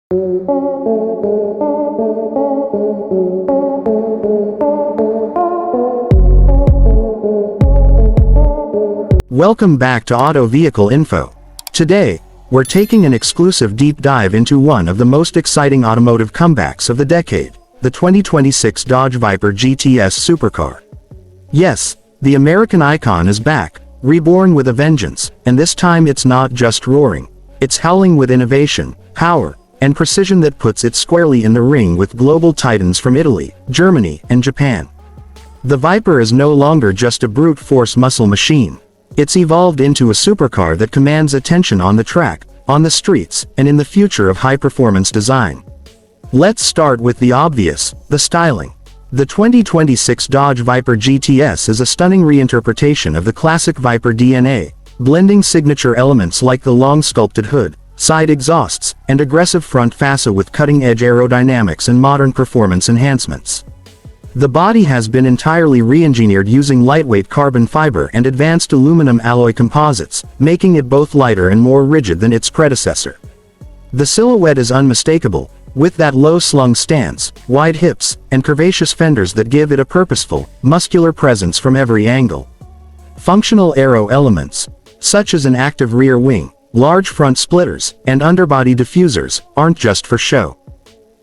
Welcome back to Auto Vehicle Info. Today, we're taking an exclusive deep dive into one of the most exciting automotive comebacks of the decade, the 2026 Dodge Viper GTS Supercar. Yes, the American icon is back, reborn with a vengeance, and this time it's not just roaring. It's howling with innovation, power, and precision that puts it squarely in the ring with global titans from Italy, Germany, and Japan. The Viper is no longer just a brute force muscle machine. It's evolved into a supercar that commands attention on the track, on the streets, and in the future of high-performance design. Let's start with the obvious, the styling. The 2026 Dodge Viper GTS is a stunning reinterpretation of the classic Viper DNA, blending signature elements like the long sculpted hood, side exhausts, and aggressive front fascia with cutting-edge aerodynamics and modern performance enhancements. The body has been entirely re-engineered using lightweight carbon fiber and advanced aluminum alloy composites, making it both lighter and more rigid than its predecessor. The silhouette is unmistakable, with that low-slung stance, wide hips, and curvaceous fenders that give it a purposeful, muscular presence from every angle. Functional aero elements, such as an active rear wing, large front splitters, and underbody diffusers, aren't just for show.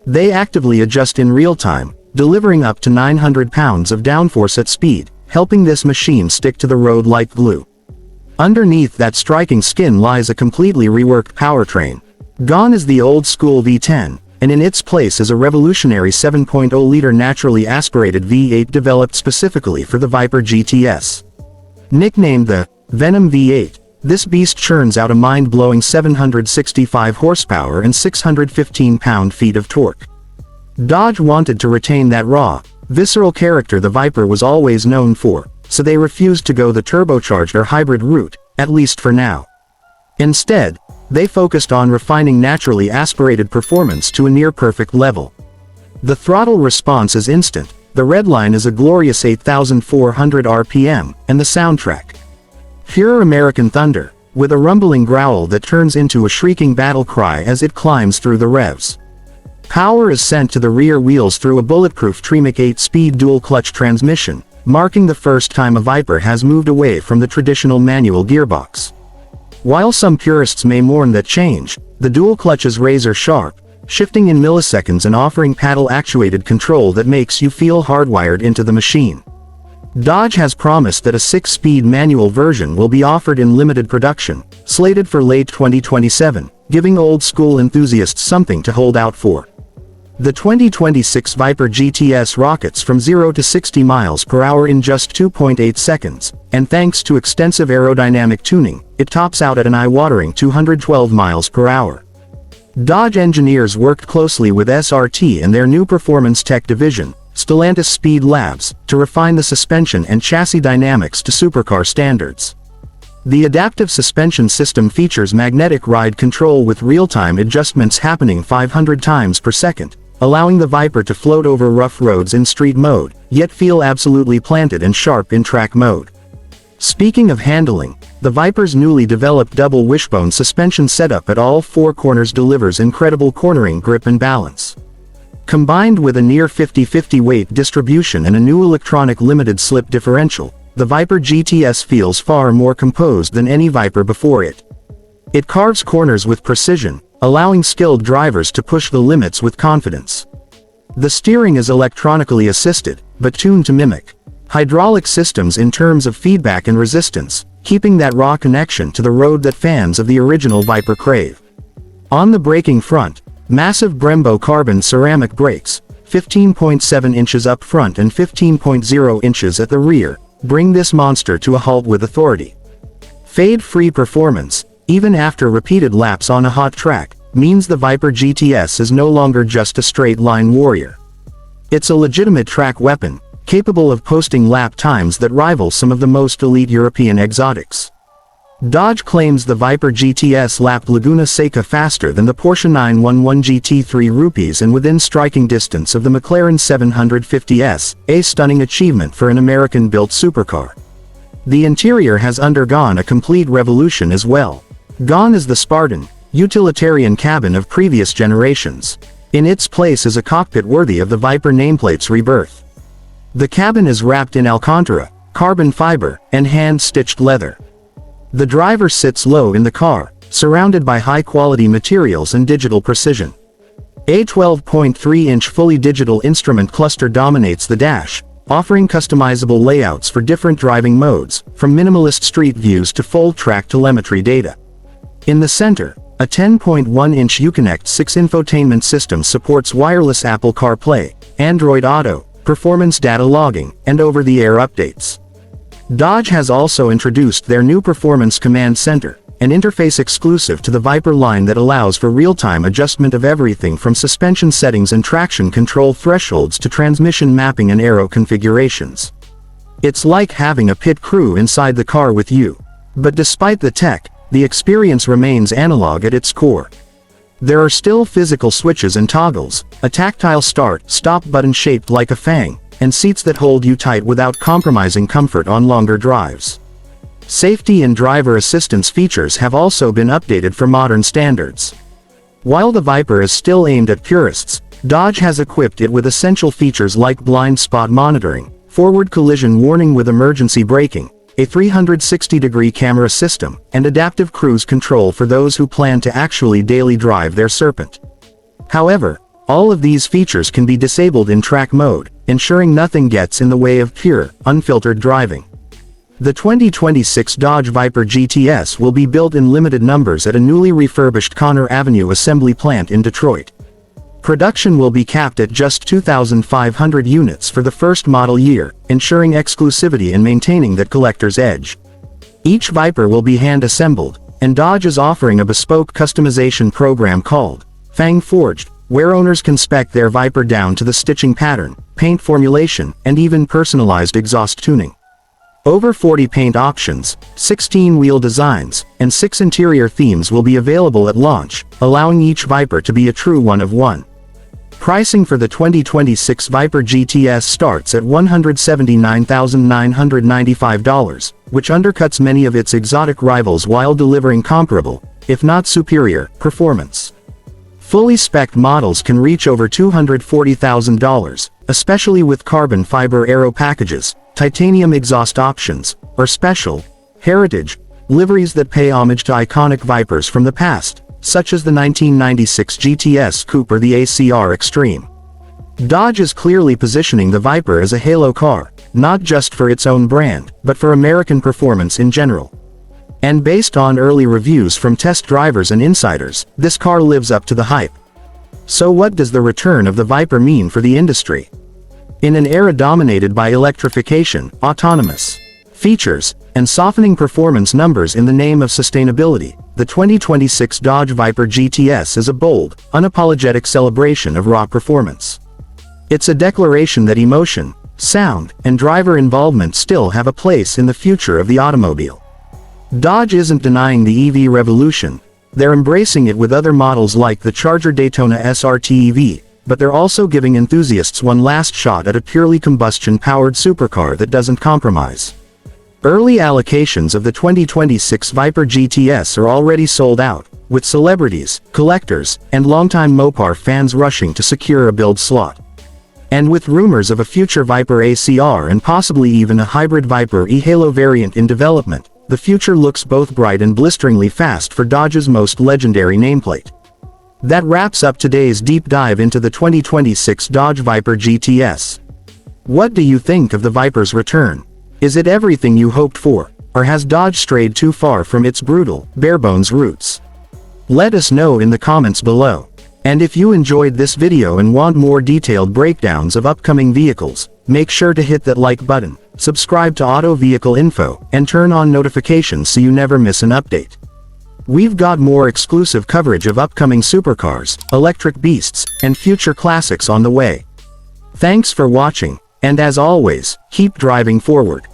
They actively adjust in real time, delivering up to 900 pounds of downforce at speed, helping this machine stick to the road like glue. Underneath that striking skin lies a completely reworked powertrain. Gone is the old-school V10, and in its place is a revolutionary 7.0-liter naturally aspirated V8 developed specifically for the Viper GTS. Nicknamed the Venom V8, this beast churns out a mind-blowing 765 horsepower and 615 pound-feet of torque. Dodge wanted to retain that raw, visceral character the Viper was always known for, so they refused to go the turbocharged or hybrid route, at least for now. Instead, they focused on refining naturally aspirated performance to a near-perfect level. The throttle response is instant, the redline is a glorious 8,400 RPM, and the soundtrack. Pure American thunder, with a rumbling growl that turns into a shrieking battle cry as it climbs through the revs. Power is sent to the rear wheels through a bulletproof Tremec 8-speed dual-clutch transmission, marking the first time a Viper has moved away from the traditional manual gearbox. While some purists may mourn that change, the dual-clutch is razor-sharp, shifting in milliseconds and offering paddle-actuated control that makes you feel hardwired into the machine. Dodge has promised that a 6-speed manual version will be offered in limited production, slated for late 2027, giving old-school enthusiasts something to hold out for. The 2026 Viper GTS rockets from 0 to 60 miles per hour in just 2.8 seconds, and thanks to extensive aerodynamic tuning, it tops out at an eye-watering 212 miles per hour. Dodge engineers worked closely with SRT and their new performance tech division, Stellantis Speed Labs, to refine the suspension and chassis dynamics to supercar standards. The adaptive suspension system features magnetic ride control with real-time adjustments happening 500 times per second, allowing the Viper to float over rough roads in street mode, yet feel absolutely planted and sharp in track mode. Speaking of handling, the Viper's newly developed double wishbone suspension setup at all four corners delivers incredible cornering grip and balance. Combined with a near 50-50 weight distribution and a new electronic limited slip differential, the Viper GTS feels far more composed than any Viper before it. It carves corners with precision, allowing skilled drivers to push the limits with confidence. The steering is electronically assisted, but tuned to mimic hydraulic systems in terms of feedback and resistance, keeping that raw connection to the road that fans of the original Viper crave. On the braking front, massive Brembo carbon ceramic brakes, 15.7 inches up front and 15.0 inches at the rear, bring this monster to a halt with authority. Fade-free performance, even after repeated laps on a hot track, means the Viper GTS is no longer just a straight-line warrior. It's a legitimate track weapon, capable of posting lap times that rival some of the most elite European exotics. Dodge claims the Viper GTS lapped Laguna Seca faster than the Porsche 911 GT3 rupees and within striking distance of the McLaren 750S, a stunning achievement for an American-built supercar. The interior has undergone a complete revolution as well. Gone is the Spartan, utilitarian cabin of previous generations. In its place is a cockpit worthy of the Viper nameplate's rebirth. The cabin is wrapped in Alcantara, carbon fiber, and hand-stitched leather. The driver sits low in the car, surrounded by high-quality materials and digital precision. A 12.3-inch fully digital instrument cluster dominates the dash, offering customizable layouts for different driving modes, from minimalist street views to full-track telemetry data. In the center, a 10.1-inch Uconnect 6 infotainment system supports wireless Apple CarPlay, Android Auto, performance data logging, and over-the-air updates. Dodge has also introduced their new Performance Command Center, an interface exclusive to the Viper line that allows for real-time adjustment of everything from suspension settings and traction control thresholds to transmission mapping and aero configurations. It's like having a pit crew inside the car with you. But despite the tech, the experience remains analog at its core. There are still physical switches and toggles, a tactile start-stop button shaped like a fang, and seats that hold you tight without compromising comfort on longer drives. Safety and driver assistance features have also been updated for modern standards. While the Viper is still aimed at purists, Dodge has equipped it with essential features like blind spot monitoring, forward collision warning with emergency braking, a 360-degree camera system, and adaptive cruise control for those who plan to actually daily drive their Serpent. However, all of these features can be disabled in track mode, ensuring nothing gets in the way of pure, unfiltered driving. The 2026 Dodge Viper GTS will be built in limited numbers at a newly refurbished Conner Avenue assembly plant in Detroit. Production will be capped at just 2,500 units for the first model year, ensuring exclusivity and maintaining that collector's edge. Each Viper will be hand-assembled, and Dodge is offering a bespoke customization program called Fang Forged, where owners can spec their Viper down to the stitching pattern, paint formulation, and even personalized exhaust tuning. Over 40 paint options, 16 wheel designs, and 6 interior themes will be available at launch, allowing each Viper to be a true one-of-one. Pricing for the 2026 Viper GTS starts at $179,995, which undercuts many of its exotic rivals while delivering comparable, if not superior, performance. Fully spec'd models can reach over $240,000, especially with carbon fiber aero packages, titanium exhaust options, or special, heritage, liveries that pay homage to iconic Vipers from the past, such as the 1996 GTS Coupe or the ACR Extreme. Dodge is clearly positioning the Viper as a halo car, not just for its own brand, but for American performance in general. And based on early reviews from test drivers and insiders, this car lives up to the hype. So what does the return of the Viper mean for the industry? In an era dominated by electrification, autonomous features, and softening performance numbers in the name of sustainability, the 2026 Dodge Viper GTS is a bold, unapologetic celebration of raw performance. It's a declaration that emotion, sound, and driver involvement still have a place in the future of the automobile. Dodge isn't denying the EV revolution, they're embracing it with other models like the Charger Daytona SRT EV, but they're also giving enthusiasts one last shot at a purely combustion-powered supercar that doesn't compromise. Early allocations of the 2026 Viper GTS are already sold out, with celebrities, collectors, and longtime Mopar fans rushing to secure a build slot. And with rumors of a future Viper ACR and possibly even a hybrid Viper e-Halo variant in development, the future looks both bright and blisteringly fast for Dodge's most legendary nameplate. That wraps up today's deep dive into the 2026 Dodge Viper GTS. What do you think of the Viper's return? Is it everything you hoped for, or has Dodge strayed too far from its brutal, bare-bones roots? Let us know in the comments below. And if you enjoyed this video and want more detailed breakdowns of upcoming vehicles, make sure to hit that like button, subscribe to Auto Vehicle Info, and turn on notifications so you never miss an update. We've got more exclusive coverage of upcoming supercars, electric beasts, and future classics on the way. Thanks for watching, and as always, keep driving forward.